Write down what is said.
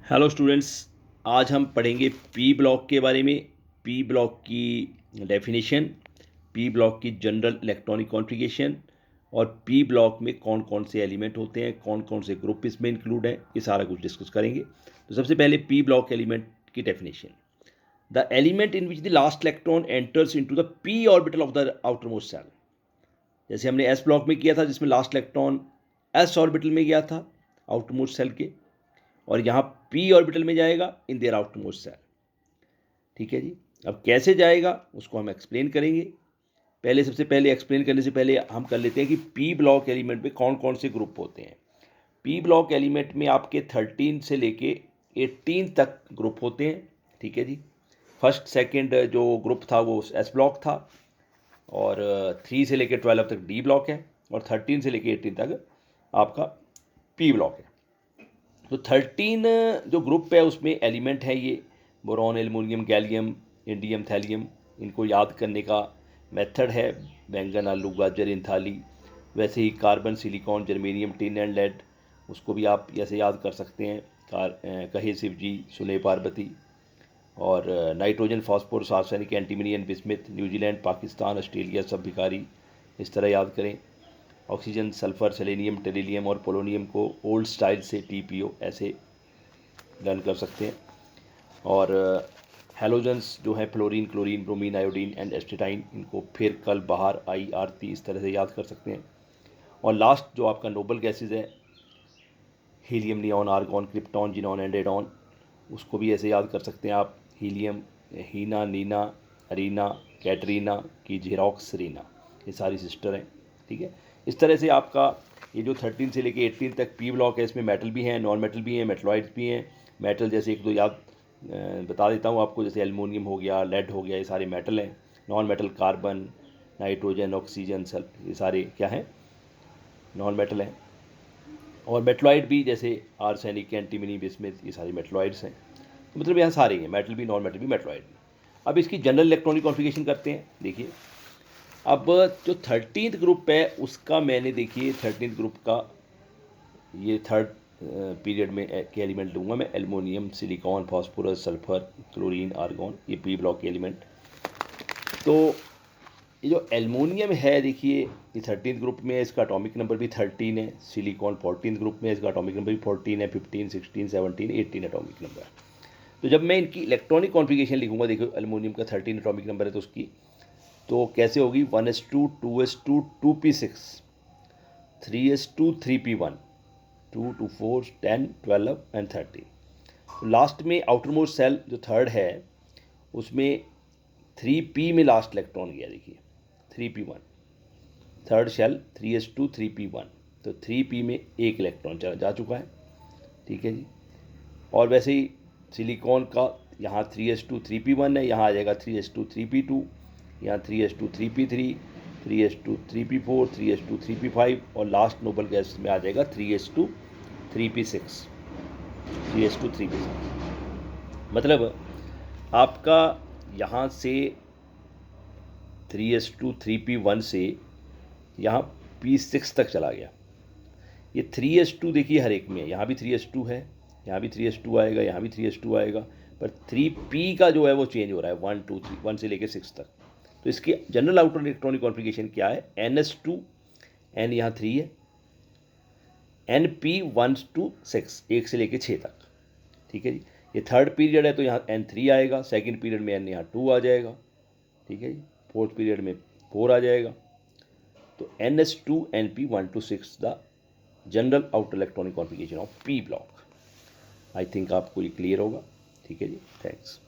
Hello students, आज हम पढ़ेंगे पी ब्लॉक के बारे में। पी ब्लॉक की डेफिनेशन, पी ब्लॉक की जनरल इलेक्ट्रॉनिक कॉन्फ़िगरेशन और पी ब्लॉक में कौन कौन से एलिमेंट होते हैं, कौन कौन से ग्रुप इसमें इंक्लूड हैं, ये सारा कुछ डिस्कस करेंगे। तो सबसे पहले पी ब्लॉक एलिमेंट की definition. The element in which the last electron enters into the P orbital of the outermost shell. जैसे हमने एस ब्लॉक में किया था, जिसमें लास्ट इलेक्ट्रॉन एस ऑर्बिटल में गया था आउटर मोस्ट सेल के, और यहाँ पी ऑर्बिटल में जाएगा in their outermost shell. ठीक है जी। अब कैसे जाएगा उसको हम एक्सप्लेन करेंगे। पहले सबसे पहले एक्सप्लेन करने से पहले हम कर लेते हैं कि पी ब्लॉक एलिमेंट में कौन कौन से ग्रुप होते हैं। पी ब्लॉक एलिमेंट में आपके 13 से लेके 18 तक ग्रुप होते हैं। ठीक है जी। फर्स्ट सेकंड जो ग्रुप था वो एस ब्लॉक था, और 3 से लेके 12 तक डी ब्लॉक है, और 13 से लेके 18 तक आपका पी ब्लॉक है। तो 13 जो ग्रुप है उसमें एलिमेंट है ये boron, aluminium, gallium, indium, thallium. इनको याद करने का मेथड है बैंगन, आलू, गाजर, इंथाली। वैसे ही carbon, silicon, germanium, tin and lead, उसको भी आप ऐसे याद कर सकते हैं। कहे शिव जी, सुने पार्वती। और nitrogen, phosphorus, arsenic, antimony and bismuth, New Zealand, Pakistan, Australia, सब भिखारी। इस तरह याद करें। ऑक्सीजन, सल्फर, सेलेनियम, टेरिलियम और पोलोनियम को ओल्ड स्टाइल से TPO ऐसे लर्न कर सकते हैं। और हेलोजन्स जो है fluorine, chlorine, bromine, iodine and astatine, इनको फिर कल, बाहर, आई, आरती, इस तरह से याद कर सकते हैं। और लास्ट जो आपका नोबल गैसेज है, helium, neon, argon, krypton, xenon and add-on, उसको भी ऐसे याद कर सकते हैं आप। हीलियम, हीना, नीना, अरीना, कैटरीना की जेरोक्स, रीना, ये सारी सिस्टर हैं। ठीक है। इस तरह से आपका ये जो 13 से लेके 18 तक पी ब्लॉक है, इसमें मेटल भी हैं, नॉन मेटल भी हैं, मेटलॉइड्स भी हैं। मेटल जैसे एक दो याद बता देता हूँ आपको, जैसे एल्युमिनियम हो गया, लेड हो गया, ये सारे मेटल हैं। Non metal carbon, nitrogen, oxygen, sulphur, ये सारे क्या हैं, नॉन मेटल हैं। और मेटलॉइड भी जैसे आर्सेनिक, एंटीमनी, बिस्मिथ, ये सारे मेटलॉइड्स हैं। तो मतलब यहाँ सारे हैं, मेटल भी, नॉन मेटल भी, मेटलॉइड भी। अब इसकी जनरल इलेक्ट्रॉनिक कॉन्फ़िगरेशन करते हैं। देखिए, अब जो 13th ग्रुप है उसका मैंने, देखिए 13th ग्रुप का ये थर्ड पीरियड में के एलिमेंट लूँगा मैं। Aluminium, silicon, phosphorus, sulphur, chlorine, argon, ये पी ब्लॉक के एलिमेंट। तो ये जो एल्युमिनियम है, देखिए ये 13th ग्रुप में है, इसका एटॉमिक नंबर भी 13 है। सिलिकॉन 14th ग्रुप में है, इसका एटॉमिक नंबर भी 14 है। 15, 16, 17, 18 एटॉमिक नंबर। तो जब मैं इनकी इलेक्ट्रॉनिक कॉन्फ़िगरेशन लिखूंगा, देखो एल्युमिनियम का 13 एटॉमिक नंबर है, तो उसकी तो कैसे होगी, 1s2, 2s2, 2p6, 3s2, 3p1, 2, 2, 4, 10, 12 and 13। तो लास्ट में आउटर मोस्ट सेल जो थर्ड है उसमें 3p में लास्ट इलेक्ट्रॉन गया। देखिए 3p1, third shell 3s2, 3p1, तो 3p में एक इलेक्ट्रॉन जा चुका है। ठीक है जी। और वैसे ही सिलिकॉन का यहाँ 3s2, 3p1 है, यहाँ आ जाएगा 3s2, 3p2, यहाँ 3s2, 3p3, 3s2, 3p4, 3s2, 3p5, और लास्ट नोबल गैस में आ जाएगा 3s2, 3p6, 3s2, 3p6। मतलब आपका यहाँ से 3s2, 3p1 से यहाँ p6 तक चला गया। ये 3s2 देखिए हर एक में है, यहाँ भी 3s2 है, यहाँ भी 3s2 आएगा, यहाँ भी 3s2 आएगा, पर 3p का जो है वो चेंज हो रहा है 1, 2, 3, 1 से लेकर 6 तक। तो इसकी जनरल आउटर इलेक्ट्रॉनिक कॉन्फ़िगरेशन क्या है, ns2, n यहाँ 3 है, np1 to 6, 1 से लेकर 6 तक। ठीक है जी। ये थर्ड पीरियड है तो यहाँ n3 आएगा, सेकेंड पीरियड में n यहाँ 2 आ जाएगा। ठीक है जी। फोर्थ पीरियड में 4 आ जाएगा। तो ns2, np1 to 6 the general outer electronic configuration of P block. I think आपको ये क्लियर होगा। ठीक है जी, थैंक्स।